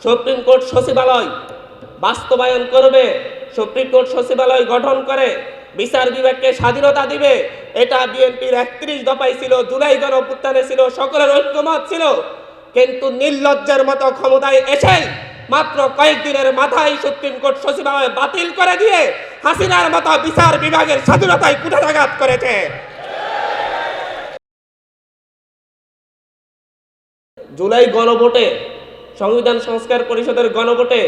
Supreme court সচিবালয় বাস্তবায়ন করবে, সুপ্রিম কোর্ট সচিবালয় গঠন করে বিচার বিভাগকে স্বাধীনতা দিবে, এটা বিএনপির 31 দফায় ছিল, জুলাই গণঅভ্যুত্থানে ছিল, সকলের ঐক্যমত ছিল। কিন্তু নির্লজ্জের মতো ক্ষমতায় এসেই মাত্র কয়েকদিনের মাথায় সুপ্রিম কোর্ট সচিবালয় বাতিল করে দিয়ে হাসিনার মতো বিচার বিভাগের স্বাধীনতায় কুঠারাঘাত করেছে। জুলাই গণভোটে, সংবিধান সংস্কার পরিষদের গণভোটে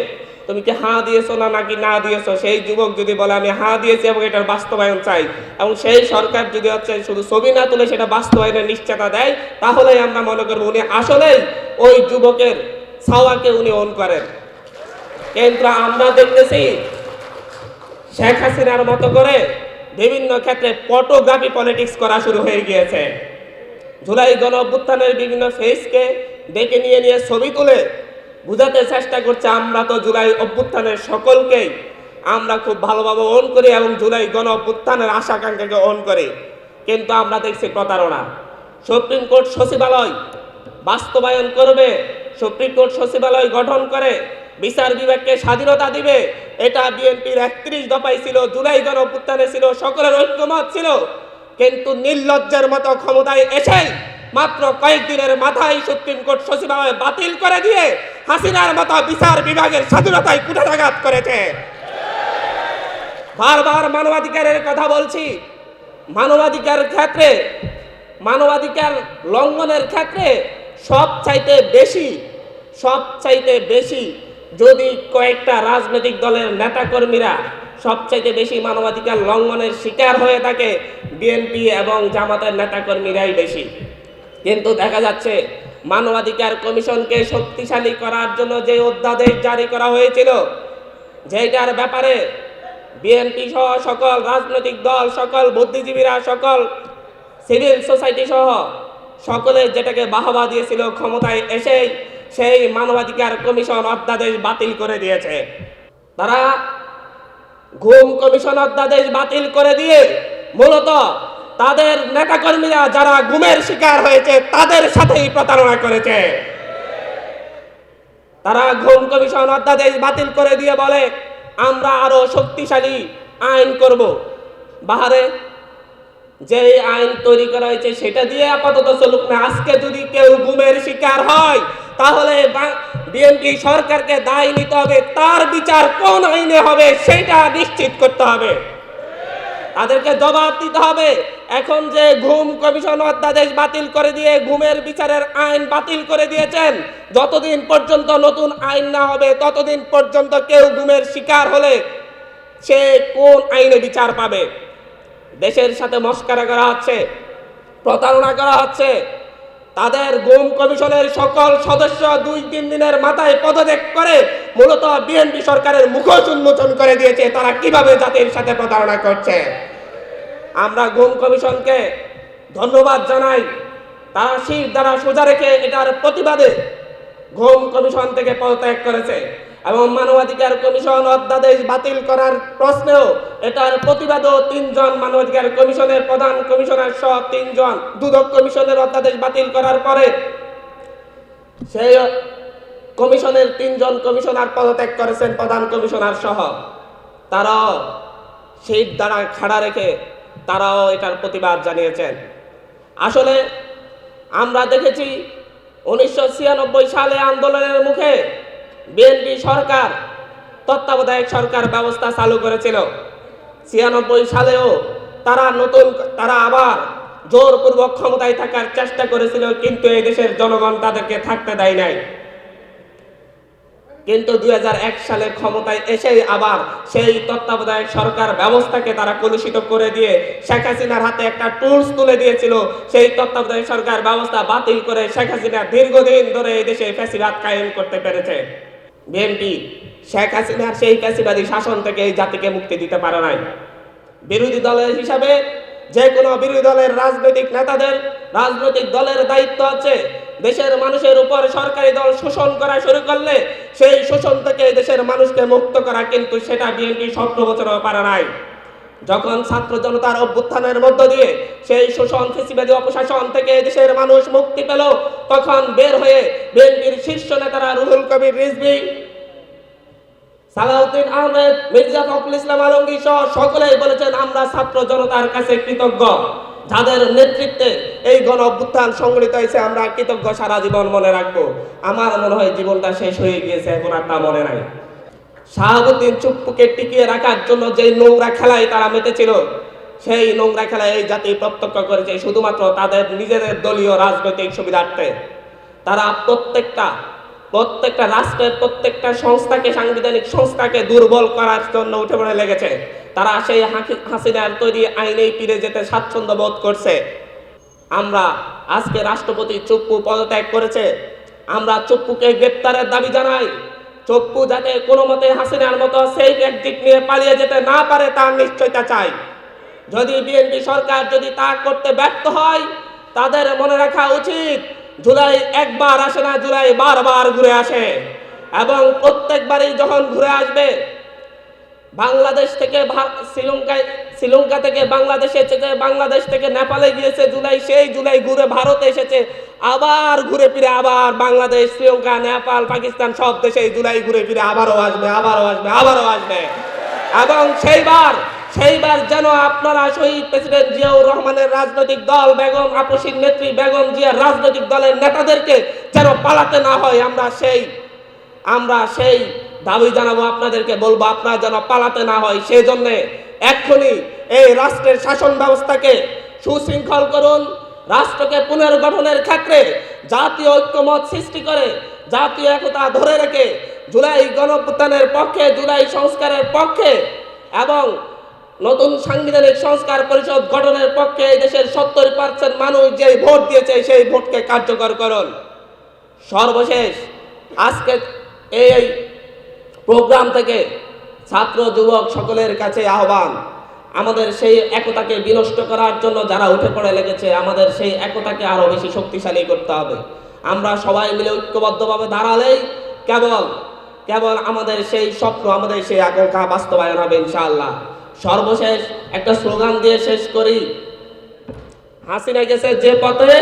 তুমি কি হাঁ দিয়েছো নাকি না দিয়েছো, সেই যুবক যদি বলে আমি হাঁ দিয়েছি এবং এটার বাস্তবায়ন চাই, এবং সেই সরকার যদি শুধু ছবি না তুলে সেটা বাস্তবায়নের নিশ্চয়তা দেয়, তাহলেই আমরা মনে করবো উনি আসলেই ওই যুবকের ছাওয়াকে উনি অন করেন। কিন্তু আমরা দেখতেছি শেখ হাসিনার মতো করে বিভিন্ন ক্ষেত্রে ফটোগ্রাফি পলিটিক্স করা শুরু হয়ে গিয়েছে। জুলাই গণঅভ্যুত্থানের বিভিন্ন ফেসকে ডেকে নিয়ে ছবি তুলে বুঝাতে চেষ্টা করছে আমরা তো জুলাই অভ্যুত্থানের সকলকেই আমরা খুব ভালোভাবে অন করি এবং জুলাই গণঅভ্যুত্থানের আশাকাঙ্ক্ষাকে অন করি। কিন্তু আমরা দেখছি প্রতারণা। সুপ্রিম কোর্ট সচিবালয় বাস্তবায়ন করবে, সুপ্রিম কোর্ট সচিবালয় গঠন করে বিচার বিভাগকে স্বাধীনতা দিবে, এটা বিএনপির 31 দফায় ছিল, জুলাই গণঅভ্যুত্থানে ছিল, সকলের ঐক্যমত ছিল। কিন্তু নির্লজ্জের মতো ক্ষমতায় এসেই মাত্র কয়েকদিনের মাথায় সুপ্রিম কোর্ট সচিবালয় বাতিল করে দিয়ে হাসিনার মতো বিচার বিভাগের স্বাধীনতায় কুঠারাঘাত করেছে। বারবার মানবাধিকারের কথা বলছি, মানবাধিকার ক্ষেত্রে, মানবাধিকার লঙ্ঘনের ক্ষেত্রে সবচাইতে বেশি যদি কয়েকটা রাজনৈতিক দলের নেতাকর্মীরা সবচাইতে বেশি মানবাধিকার লঙ্ঘনের শিকার হয়ে থাকে, বিএনপি এবং জামাতের নেতাকর্মীরাই বেশি। কিন্তু দেখা যাচ্ছে মানবাধিকার কমিশনকে শক্তিশালী করার জন্য যে অধ্যাদেশ জারি করা হয়েছিল, যেটার ব্যাপারে বিএনপি সহ সকল রাজনৈতিক দল, সকল বুদ্ধিজীবীরা, সকল সিভিল সোসাইটি সহ সকলে যেটাকে বাহবা দিয়েছিল, ক্ষমতায় এসেই সেই মানবাধিকার কমিশন অধ্যাদেশ বাতিল করে দিয়েছে। তারা ঘুম কমিশন অধ্যাদেশ বাতিল করে দিয়ে মূলত তাদের নেতাকর্মীরা যারা গুমের শিকার হয়েছে তাদের সাথেই প্রতারণা করেছে। তারা ঘুম কমিশন অধ্যাদেশ বাতিল করে দিয়ে বলে আমরা আরো শক্তিশালী আইন করব। বাহারে যে আইন তৈরি করা হয়েছে সেটা দিয়ে আপাতত চলুক না। আজকে যদি কেউ গুমের শিকার হয় তাহলে বিএনপি সরকারকে দায় নিতে হবে, তার বিচার কোন আইনে হবে সেটা নিশ্চিত করতে হবে, তাদেরকে জবাব দিতে হবে। এখন যে ঘুম কমিশন অধ্যাদেশ বাতিল করে দিয়ে ঘুমের বিচারের আইন বাতিল করে দিয়েছেন, যতদিন পর্যন্ত নতুন আইন না হবে ততদিন পর্যন্ত কেউ গুমের শিকার হলে সে কোন আইনে বিচার পাবে? দেশের সাথে মস্কারা করা হচ্ছে, প্রতারণা করা হচ্ছে। তাদের গুম কমিশনের সকল সদস্য 2-3 দিনের মাথায় পদত্যাগ করে মূলত বিএনপি সরকারের মুখোশ উন্মোচন করে দিয়েছে তারা কিভাবে জাতির সাথে প্রতারণা করছে। আমরা গুম কমিশনকে ধন্যবাদ জানাই, তারা শির দ্বারা সোজা রেখে এটার প্রতিবাদে গুম কমিশন থেকে পদত্যাগ করেছে এবং মানবাধিকার কমিশন অধ্যাদেশ বাতিল করার প্রশ্নেও এটার প্রতিবাদও 3 জন মানবাধিকার কমিশনের প্রধান কমিশনার সহ 3 জন, দুদক কমিশনের অধ্যাদেশ বাতিল করার পরে সেই কমিশনের 3 জন কমিশনার পদত্যাগ করেছেন, প্রধান কমিশনার সহ। তারাও সেই দ্বারা খাড়া রেখে তারাও এটার প্রতিবাদ জানিয়েছেন। আসলে আমরা দেখেছি 1996 সালে আন্দোলনের মুখে বিএনপি সরকার তত্ত্বাবধায়ক সরকার ব্যবস্থা চালু করেছিল। 96 সালেও তারা আবার জোরপূর্বক ক্ষমতায় থাকার চেষ্টা করেছিল, কিন্তু এই দেশের জনগণ তাদেরকে থাকতে দেয় নাই। কিন্তু 2001 সালে ক্ষমতায় এসেই আবার সেই তত্ত্বাবধায়ক সরকার ব্যবস্থাকে তারা কলুষিত করে দিয়ে শেখ হাসিনার হাতে একটা টুলস তুলে দিয়েছিল। সেই তত্ত্বাবধায়ক সরকার ব্যবস্থা বাতিল করে শেখ হাসিনা দীর্ঘদিন ধরে এই দেশে ফ্যাসিবাদ কায়েম করতে পেরেছে। বিএনপি শেখ হাসিনার সেই ফ্যাসিবাদী শাসন থেকে এই জাতিকে মুক্তি দিতে পারে নাই। বিরোধী দলের হিসাবে যে কোনো বিরোধী দলের রাজনৈতিক নেতাদের, রাজনৈতিক দলের দায়িত্ব আছে দেশের মানুষের উপর সরকারি দল শোষণ করা শুরু করলে সেই শোষণ থেকে দেশের মানুষকে মুক্ত করা, কিন্তু সেটা বিএনপি 17 বছরও পারে নাই। যখন ছাত্র জনতার অভ্যুত্থানের মধ্য দিয়ে সেই শোষণ ফেসিবাদী অপশাসন থেকে দেশের মানুষ মুক্তি পেল, তখন বের হয়ে বিএনপির শীর্ষ নেতারা রুহুল কবির রিজভী, সালাউদ্দিন আহমেদ, মির্জা ফখরুল ইসলাম আলমগীর সহ সকলেই বলেছেন আমরা ছাত্র জনতার কাছে কৃতজ্ঞ, যাদের নেতৃত্বে এই গণ অভ্যুত্থান সংগঠিত হয়েছে আমরা কৃতজ্ঞ, সারা জীবন মনে রাখবো। আমার মনে হয় জীবনটা শেষ হয়ে গিয়েছে, এখন আর তা মনে নাই। শাহাবুদ্দিন চুপ্পুকে টিকিয়ে রাখার জন্য যে নোংরা খেলায় তারা মেতেছিল, সেই নোংরা খেলায় এই জাতি প্রত্যক্ষ করেছে শুধুমাত্র তাদের নিজেদের দলীয় রাজনৈতিক সুবিধার্থে। তারা প্রত্যেকটা রাষ্ট্রের প্রত্যেকটা সংস্থাকে, সাংবিধানিক সংস্থাকে দুর্বল করার জন্য উঠে পড়ে লেগেছে। তারা সেই হাসিনার তৈরি আইনেই ফিরে যেতে স্বাচ্ছন্দ্য বোধ করছে। আমরা আজকে রাষ্ট্রপতি চুপ্পু পদত্যাগ করেছে, আমরা চুপ্পুকে গ্রেপ্তারের দাবি জানাই। চুপ্পু যাতে কোনো মতে হাসিনার মতো সেই এক্সিট নিয়ে পালিয়ে যেতে না পারে তার নিশ্চয়তা চাই। যদি বিএনপি সরকার যদি তা করতে ব্যর্থ হয়, তাদের মনে রাখা উচিত জুলাই একবার আসে না, জুলাই বারবার ঘুরে আসে, এবং প্রত্যেকবারই যখন ঘুরে আসবে বাংলাদেশ থেকে শ্রীলঙ্কা থেকে বাংলাদেশে এসেছে, বাংলাদেশ থেকে নেপালে গিয়েছে জুলাই, সেই জুলাই ঘুরে ভারতে এসেছে, আবার ঘুরে ফিরে আবার বাংলাদেশ, শ্রীলঙ্কা, নেপাল, পাকিস্তান সব দেশে জুলাই ঘুরে ফিরে আবারও আসবে, আবারও আসবে, আবারও আসবে। এবং সেইবার যেন আপনারা শহীদ প্রেসিডেন্ট জিয়াউর রহমানের রাজনৈতিক দল, বেগম আপসীর নেত্রী বেগম জিয়ার রাজনৈতিক দলের নেতাদেরকে যেন পালাতে না হয়, আমরা সেই দাবি জানাবো, আপনাদেরকে বলবো আপনারা যেন পালাতে না হয়। সেই জন্য এক্ষুনি এই রাষ্ট্রের শাসন ব্যবস্থাকে সুশৃঙ্খল করুন, রাষ্ট্রকে পুনর্গঠনের ক্ষেত্রে জাতীয় ঐক্যমত সৃষ্টি করে জাতীয় একতা ধরে রেখে জুলাই গণঅভ্যুত্থানের পক্ষে, জুলাই সংস্কারের পক্ষে এবং নতুন সাংবিধানিক সংস্কার পরিষদ গঠনের পক্ষে এই দেশের 70% মানুষ যে ভোট দিয়েছে সেই ভোটকে কার্যকর করুন। সর্বশেষ আজকে এই প্রোগ্রাম থেকে ছাত্র যুবক সকলের কাছে আহ্বান, আমাদের সেই একতাকে বিনষ্ট করার জন্য যারা উঠে পড়ে লেগেছে, আমাদের সেই একতাকে আরো বেশি শক্তিশালী করতে হবে। আমরা সবাই মিলে ঐক্যবদ্ধভাবে দাঁড়ালেই কেবল আমাদের সেই স্বপ্ন, আমাদের সেই আকাঙ্ক্ষা বাস্তবায়ন হবে ইনশাআল্লাহ। সর্বশেষ একটা স্লোগান দিয়ে শেষ করি, হাসিনা গেছে যে পথে,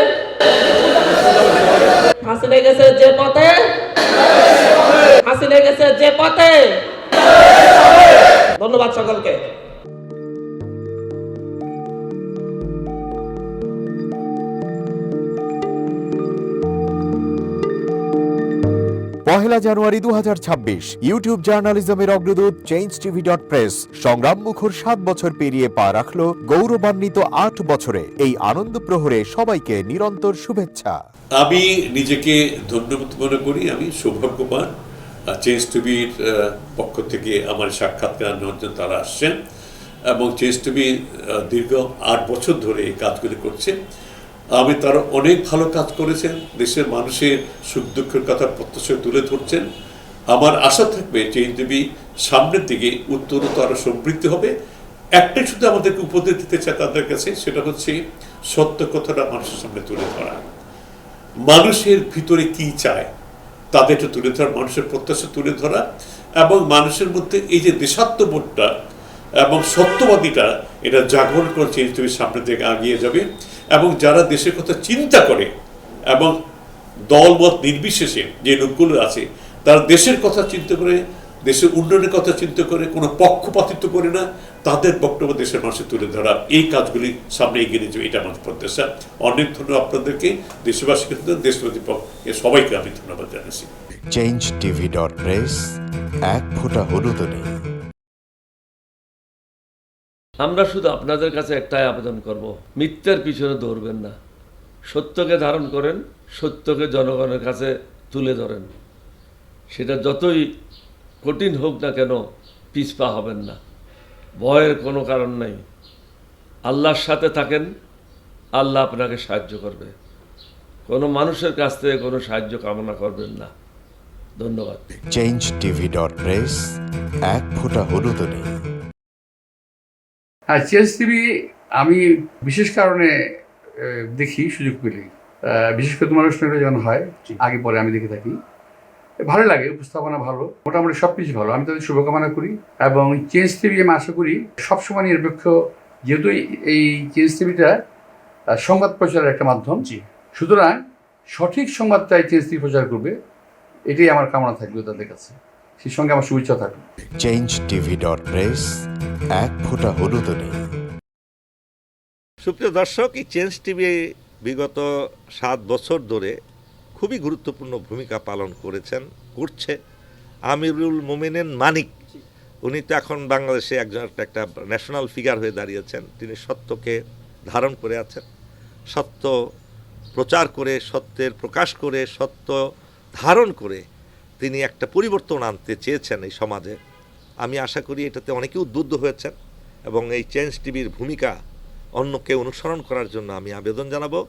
হাসিনা গেছে যে পথে, হাসিনা গেছে যে পথে। ধন্যবাদ সকলকে। পহেলা জানুয়ারি 2026 ইউটিউব জার্নালিজমের অগ্রদূত changeTV.press সংগ্রাম মুখর 7 বছর পেরিয়ে পা রাখলো গৌরবান্বিত 8 বছরে। এই আনন্দ প্রহরে সবাইকে নিরন্তর শুভেচ্ছা। আমি নিজেকে ধন্যবাদ মনে করি, আমি সৌভাগ্যবান চেঞ্জ টিভির পক্ষ থেকে আমার সাক্ষাৎকার নেওয়ার জন্য তারা আসছেন, এবং চেঞ্জ টিভি দীর্ঘ 8 বছর ধরে এই কাজগুলি করছে। আমি তারা অনেক ভালো কাজ করেছেন, দেশের মানুষের সুখ দুঃখের কথা প্রত্যক্ষ তুলে ধরছেন। আমার আশা থাকবে চেঞ্জ টিভি সামনের দিকে উত্তরোত্তর আরো সমৃদ্ধ হবে। একটাই শুধু আমাদেরকে উপদেশ দিতে চায় তাদের কাছে, সেটা হচ্ছে সত্য কথাটা মানুষের সামনে তুলে ধরা, মানুষের ভিতরে কি চায় তাদেরটা তুলে ধরা, মানুষের প্রত্যাশা তুলে ধরা, এবং মানুষের মধ্যে এই যে দেশাত্মবোধটা এবং সত্যবাদীটা এটা জাগরণ করে চেঞ্জ টিভির সামনের দিকে এগিয়ে যাবে। এবং যারা দেশের কথা চিন্তা করে এবং দলমত নির্বিশেষে যে লোকগুলো আছে তারা দেশের কথা চিন্তা করে, দেশের উন্নয়নের কথা চিন্তা করে, কোনো পক্ষপাতিত্ব করে না, তাদের বক্তব্য দেশের মানুষের তুলে ধরা, এই কাজগুলি সামনে এগিয়ে নিয়ে যাবে, এটা আমার প্রত্যাশা। অনেক ধন্যবাদ আপনাদেরকে, দেশবাসীকে, দেশবাসী পক্ষে সবাইকে আমি ধন্যবাদ জানাচ্ছি। changeTV.press এক ফোঁটা হলুদ নেই। আমরা শুধু আপনাদের কাছে একটাই আবেদন করব, মিথ্যার পিছনে দৌড়বেন না, সত্যকে ধারণ করেন, সত্যকে জনগণের কাছে তুলে ধরেন। সেটা যতই কঠিন হোক না কেন পিছপা হবেন না, ভয়ের কোনো কারণ নাই। আল্লাহর সাথে থাকেন, আল্লাহ আপনাকে সাহায্য করবে। কোনো মানুষের কাছ থেকে কোনো সাহায্য কামনা করবেন না। ধন্যবাদ। changeTV.press এক ফোঁটা হলুদ নেই। হ্যাঁ, চেঞ্জ টিভি আমি বিশেষ কারণে দেখি সুযোগ পেলে, বিশেষ করে তোমার অনুষ্ঠানটা যখন হয় আগে পরে আমি দেখে থাকি। ভালো লাগে, উপস্থাপনা ভালো, মোটামুটি সব কিছু ভালো। আমি তাদের শুভকামনা করি এবং চেঞ্জ টিভি আমি আশা করি সবসময় নিরপেক্ষ, যেহেতু এই চেঞ্জ টিভিটা সংবাদ প্রচারের একটা মাধ্যম, সুতরাং সঠিক সংবাদটাই চেঞ্জ টিভি প্রচার করবে, এটাই আমার কামনা থাকবে তাদের কাছে, সেই সঙ্গে আমার শুভেচ্ছা থাকবে। changetv.press এক ফোঁটা হলুদও নেই। সুপ্রিয় দর্শক, এই চেঞ্জ টিভি বিগত 7 বছর ধরে খুবই গুরুত্বপূর্ণ ভূমিকা পালন করছে আমিরুল মোমিনিন মানিক। উনি তো এখন বাংলাদেশে একটা ন্যাশনাল ফিগার হয়ে দাঁড়িয়েছেন। তিনি সত্যকে ধারণ করে আছেন, সত্য প্রচার করে, সত্যের প্রকাশ করে, সত্য ধারণ করে তিনি একটা পরিবর্তন আনতে চেয়েছেন এই সমাজে। আমি আশা করি এটাতে অনেকে উদ্বুদ্ধ হয়েছেন এবং এই চেঞ্জ টিভির ভূমিকা অন্যকে অনুসরণ করার জন্য আমি আবেদন জানাবো।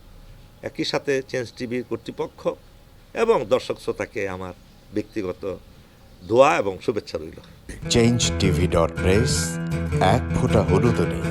একই সাথে চেঞ্জ টিভির কর্তৃপক্ষ এবং দর্শক শ্রোতাকে আমার ব্যক্তিগত দোয়া এবং শুভেচ্ছা রইল। changetv.press এক ফোঁটা হলুদও নেই।